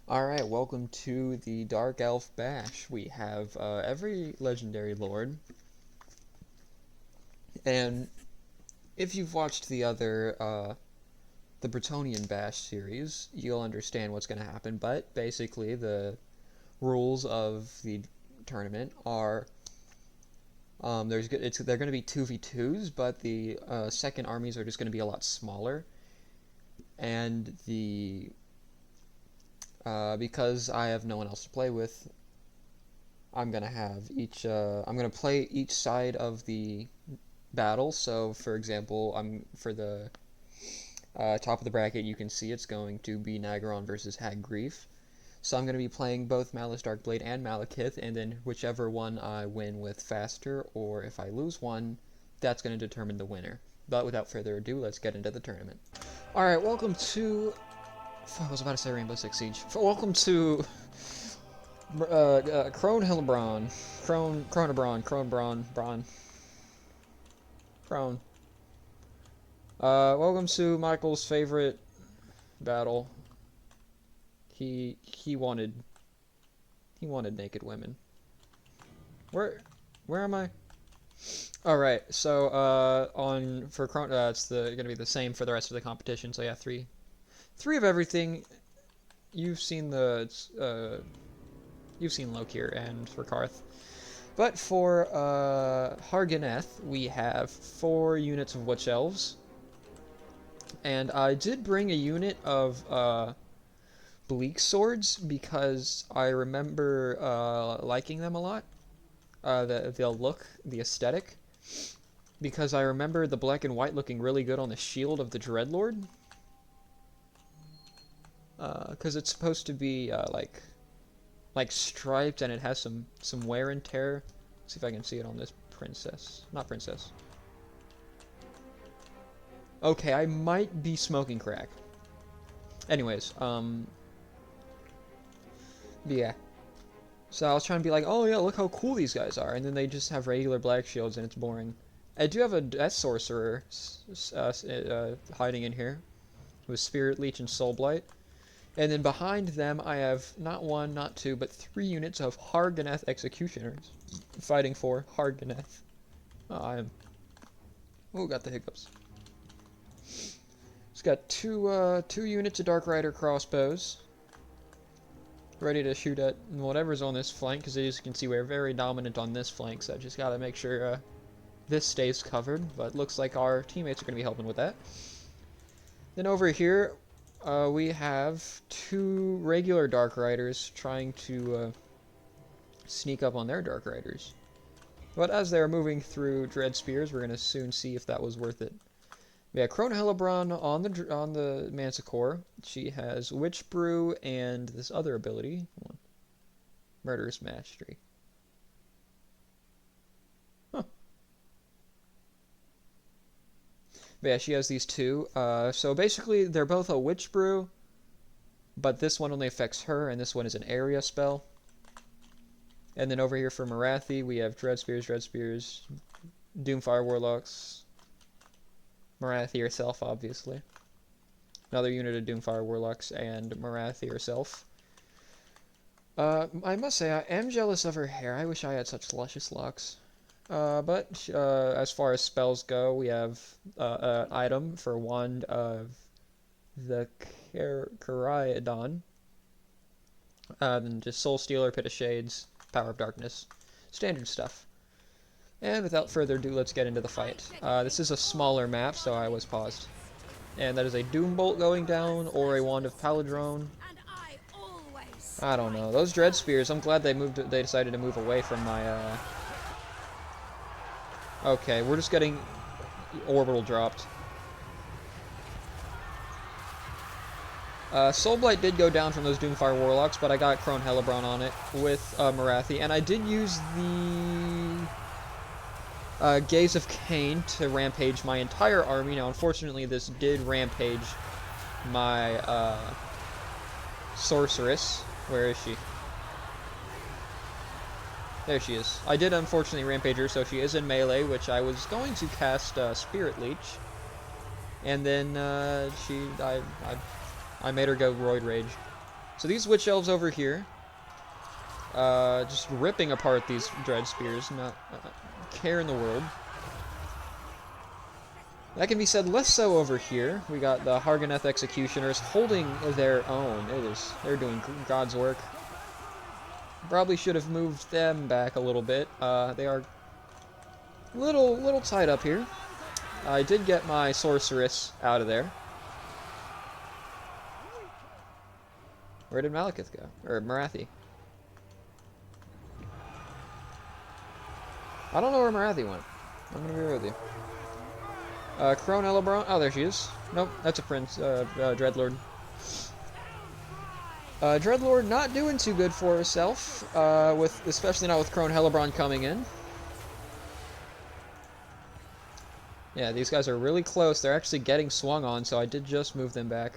Alright, welcome to the Dark Elf Bash. We have every legendary lord, and if you've watched the Bretonnian Bash series, you'll understand what's going to happen, but basically the rules of the tournament are they're going to be 2v2s, but the second armies are just going to be a lot smaller, and because I have no one else to play with, I'm gonna play each side of the battle. So, for example, for the top of the bracket, you can see it's going to be Nagaron versus Hag Grief. So I'm going to be playing both Malice Darkblade and Malekith, and then whichever one I win with faster, or if I lose one, that's going to determine the winner. But without further ado, let's get into the tournament. Alright, welcome to... I was about to say Rainbow Six Siege. Welcome to Crone Hillebron. Crone. Welcome to Michael's favorite battle. He wanted naked women. Where am I? All right. So for Crone, it's gonna be the same for the rest of the competition. So yeah, three of everything. You've seen Lokir and for Karth. But for Harganeth, we have 4 units of Witch Elves. And I did bring a unit of Bleak Swords because I remember liking them a lot. The look, the aesthetic. Because I remember the black and white looking really good on the shield of the Dreadlord. Because it's supposed to be like striped, and it has some wear and tear. Let's see if I can see it on this princess. Not princess. Okay, I might be smoking crack. Anyways, yeah. So I was trying to be like, oh yeah, look how cool these guys are, and then they just have regular black shields, and it's boring. I do have a Death Sorcerer hiding in here with Spirit Leech and Soul Blight. And then behind them, I have not 1, not 2, but 3 units of Harganeth Executioners fighting for Harganeth. Oh, got the hiccups. It's got two units of Dark Rider crossbows ready to shoot at whatever's on this flank, because as you can see, we're very dominant on this flank, so I just gotta make sure this stays covered, but looks like our teammates are going to be helping with that. Then over here, we have 2 regular Dark Riders trying to sneak up on their Dark Riders. But as they're moving through Dread Spears, we're going to soon see if that was worth it. Yeah, Crone Hellebron on the Manticore. She has Witch Brew and this other ability, Murderous Mastery. Huh. But yeah, she has these 2. So basically, they're both a Witch Brew, but this one only affects her, and this one is an area spell. And then over here for Morathi, we have Dread Spears, Doomfire Warlocks, Morathi herself, obviously. Another unit of Doomfire Warlocks, and Morathi herself. I must say, I am jealous of her hair. I wish I had such luscious locks. But as far as spells go, we have an item for Wand of the Caridon. Then just Soul Stealer, Pit of Shades, Power of Darkness. Standard stuff. And without further ado, let's get into the fight. This is a smaller map, so I was paused. And that is a Doombolt going down, or a Wand of Paladrone. I don't know. Those Dread Spears, I'm glad they decided to move away from my, Okay, we're just getting orbital dropped. Soulblight did go down from those Doomfire Warlocks, but I got Crone Hellebron on it with Morathi, and I did use the Gaze of Cain to rampage my entire army. Now, unfortunately, this did rampage my Sorceress. Where is she? There she is. I did unfortunately rampage her, so she is in melee, which I was going to cast Spirit Leech, and then I made her go Roid Rage. So these Witch Elves over here, just ripping apart these Dread Spears, not a care in the world. That can be said less so over here. We got the Harganeth Executioners holding their own. They're doing God's work. Probably should have moved them back a little bit. They are little tied up here. I did get my Sorceress out of there. Where did Malekith go? Or Morathi? I don't know where Morathi went. I'm gonna be real with you. Crone Elebron. Oh, there she is. Nope, that's a prince. Dreadlord. Dreadlord not doing too good for herself, especially not with Crone Hellebrand coming in. Yeah, these guys are really close. They're actually getting swung on, so I did just move them back.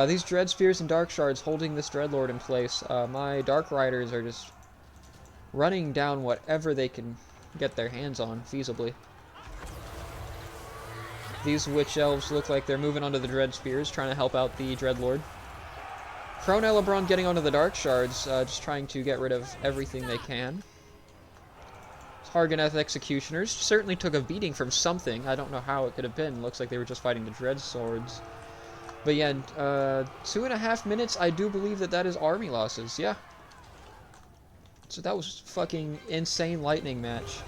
These Dread Spears and Dark Shards holding this Dreadlord in place. My Dark Riders are just running down whatever they can get their hands on, feasibly. These Witch Elves look like they're moving onto the Dread Spears, trying to help out the Dreadlord. Crone Elebron getting onto the Dark Shards, just trying to get rid of everything they can. Harganeth Executioners certainly took a beating from something. I don't know how it could have been. Looks like they were just fighting the Dread Swords. But yeah, 2.5 minutes, I do believe that is army losses, yeah. So that was fucking insane lightning match.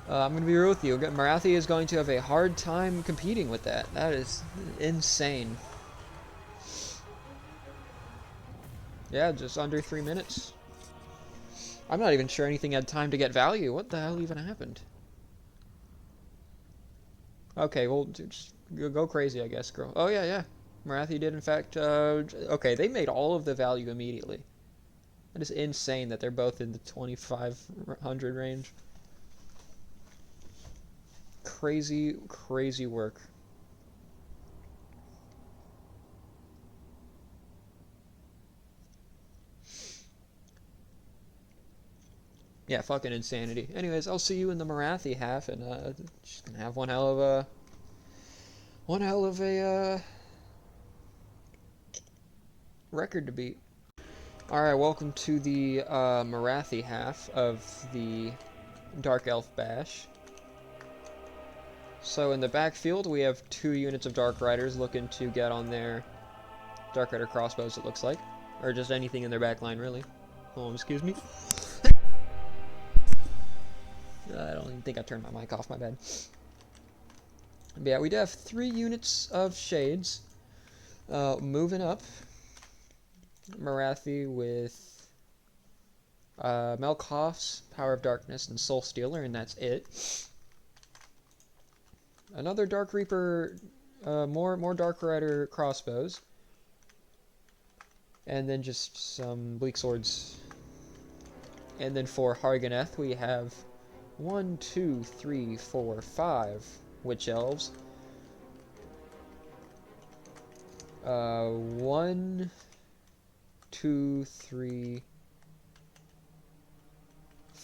I'm going to be real with you. Morathi is going to have a hard time competing with that. That is insane. Yeah, just under 3 minutes. I'm not even sure anything had time to get value. What the hell even happened? Okay, well, just go crazy, I guess, girl. Oh, yeah. Morathi did, in fact, okay, they made all of the value immediately. That is insane that they're both in the 2,500 range. Crazy, crazy work. Yeah, fucking insanity. Anyways, I'll see you in the Morathi half, and just gonna have one hell of a record to beat. Alright, welcome to the Morathi half of the Dark Elf Bash. So in the backfield, we have 2 units of Dark Riders looking to get on their Dark Rider crossbows, it looks like. Or just anything in their back line, really. Oh, excuse me. I don't even think I turned my mic off, my bad. But yeah, we do have 3 units of Shades. Moving up. Morathi with Melkoff's Power of Darkness and Soul Stealer, and that's it. Another Dark Reaper, more Dark Rider crossbows. And then just some Bleak Swords. And then for Harganeth, we have 1, 2, 3, 4, 5 Witch Elves. 1, 2, 3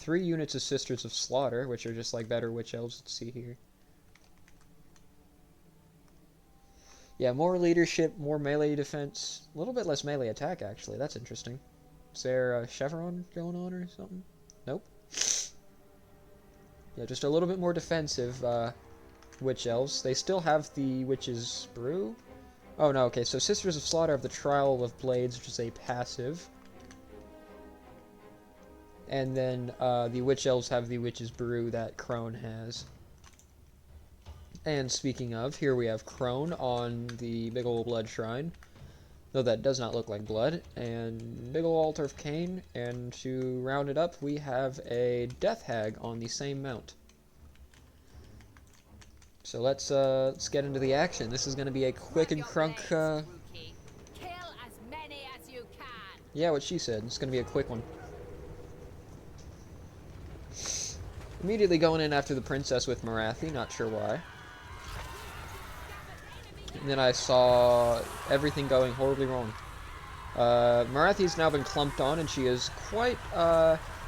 units of Sisters of Slaughter, which are just like better Witch Elves. Let's see here. Yeah, more leadership, more melee defense, a little bit less melee attack, actually. That's interesting. Is there a chevron going on or something? Nope. Yeah, just a little bit more defensive Witch Elves. They still have the Witch's Brew. Oh, no, okay, so Sisters of Slaughter have the Trial of Blades, which is a passive. And then the Witch Elves have the Witch's Brew that Crone has. And speaking of, here we have Crone on the big ol' blood shrine. Though that does not look like blood. And big ol' altar of Cain. And to round it up, we have a Death Hag on the same mount. So let's get into the action. This is going to be a quick and crunk... Kill as many as you can. Yeah, what she said. It's going to be a quick one. Immediately going in after the princess with Morathi, not sure why. And then I saw everything going horribly wrong. Morathi's now been clumped on, and she is quite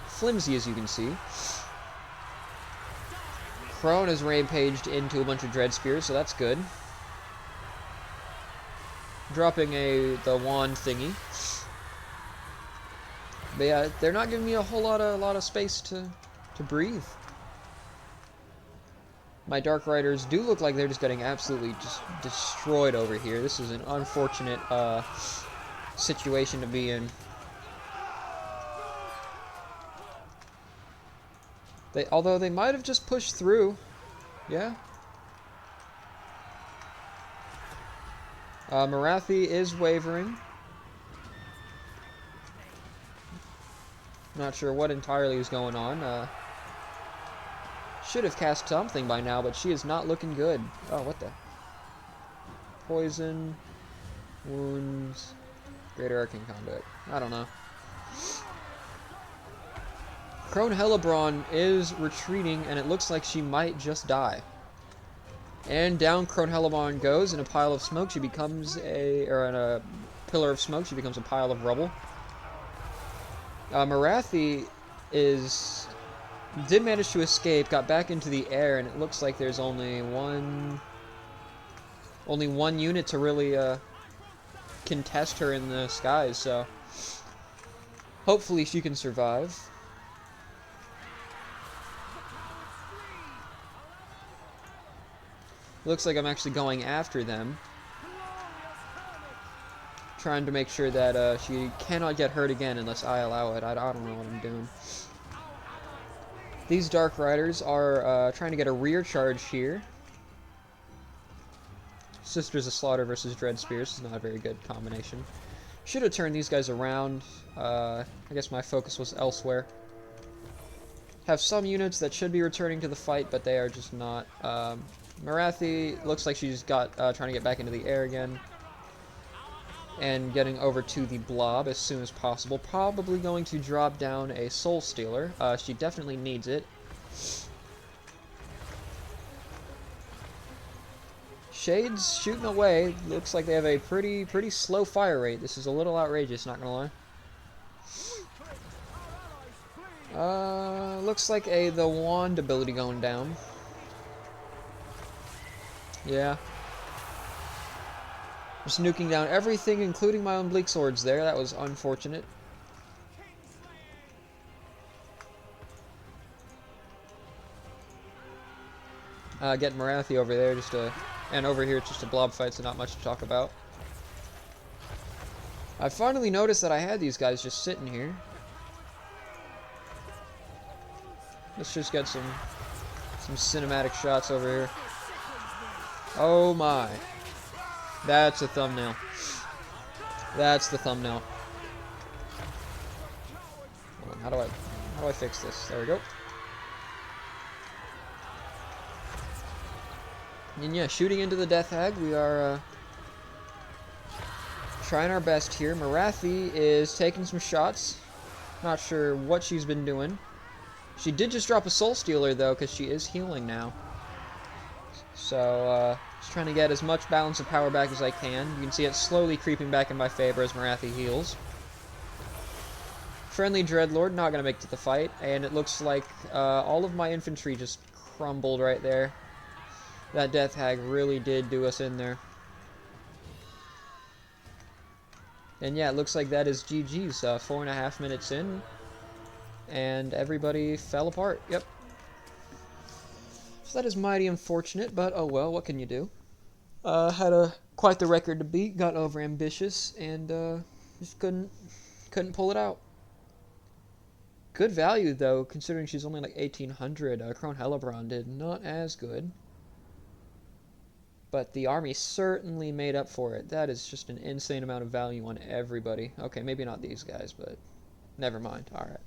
flimsy, as you can see. Crone has rampaged into a bunch of Dread Spears, so that's good. Dropping the wand thingy. But yeah, they're not giving me a lot of space to breathe. My Dark Riders do look like they're just getting absolutely just destroyed over here. This is an unfortunate situation to be in. Although they might have just pushed through. Yeah. Marathi is wavering. Not sure what entirely is going on. Should have cast something by now, but she is not looking good. Oh, what the? Poison. Wounds. Greater Arcane Conduit. I don't know. Crone Hellebron is retreating, and it looks like she might just die. And down Crone Hellebron goes. In a pile of smoke, she becomes in a pillar of smoke, she becomes a pile of rubble. Marathi did manage to escape, got back into the air, and it looks like there's only one unit to really contest her in the skies, so hopefully she can survive. Looks like I'm actually going after them, trying to make sure that she cannot get hurt again unless I allow it. I don't know what I'm doing. These Dark Riders are trying to get a rear charge here. Sisters of Slaughter versus Dread Spears is not a very good combination. Should have turned these guys around. I guess my focus was elsewhere. Have some units that should be returning to the fight, but they are just not. Marathi looks like she's trying to get back into the air again. And getting over to the blob as soon as possible. Probably going to drop down a Soul Stealer. She definitely needs it. Shades shooting away. Looks like they have a pretty slow fire rate. This is a little outrageous, not gonna lie. Looks like the wand ability going down. Yeah. Just nuking down everything, including my own Bleak Swords there. That was unfortunate. Get Marathi over there and over here it's just a blob fight, so not much to talk about. I finally noticed that I had these guys just sitting here. Let's just get some cinematic shots over here. Oh my. That's a thumbnail. That's the thumbnail. Hold on, how do I fix this? There we go. And yeah, shooting into the Death Hag, we are trying our best here. Marathi is taking some shots. Not sure what she's been doing. She did just drop a Soul Stealer though, because she is healing now. So, just trying to get as much balance of power back as I can. You can see it slowly creeping back in my favor as Marathi heals. Friendly Dreadlord not going to make it to the fight, and it looks like all of my infantry just crumbled right there. That Death Hag really did do us in there. And yeah, it looks like that is GG's. 4.5 minutes in, and everybody fell apart. Yep. So that is mighty unfortunate, but oh well, what can you do? Had quite the record to beat, got over ambitious, and just couldn't pull it out. Good value though, considering she's only like 1800. Crone Hellebron did not as good, but the army certainly made up for it. That is just an insane amount of value on everybody. Okay, maybe not these guys, but never mind. All right.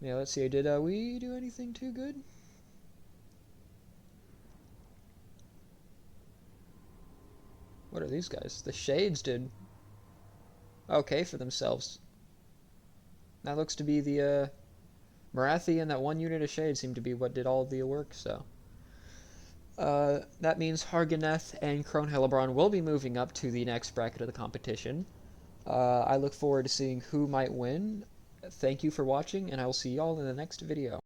Yeah, let's see. Did we do anything too good? What are these guys? The Shades did okay for themselves. That looks to be the Marathi and that one unit of Shades seem to be what did all of the work, so. That means Harganeth and Crone Hellebron will be moving up to the next bracket of the competition. I look forward to seeing who might win. Thank you for watching, and I will see y'all in the next video.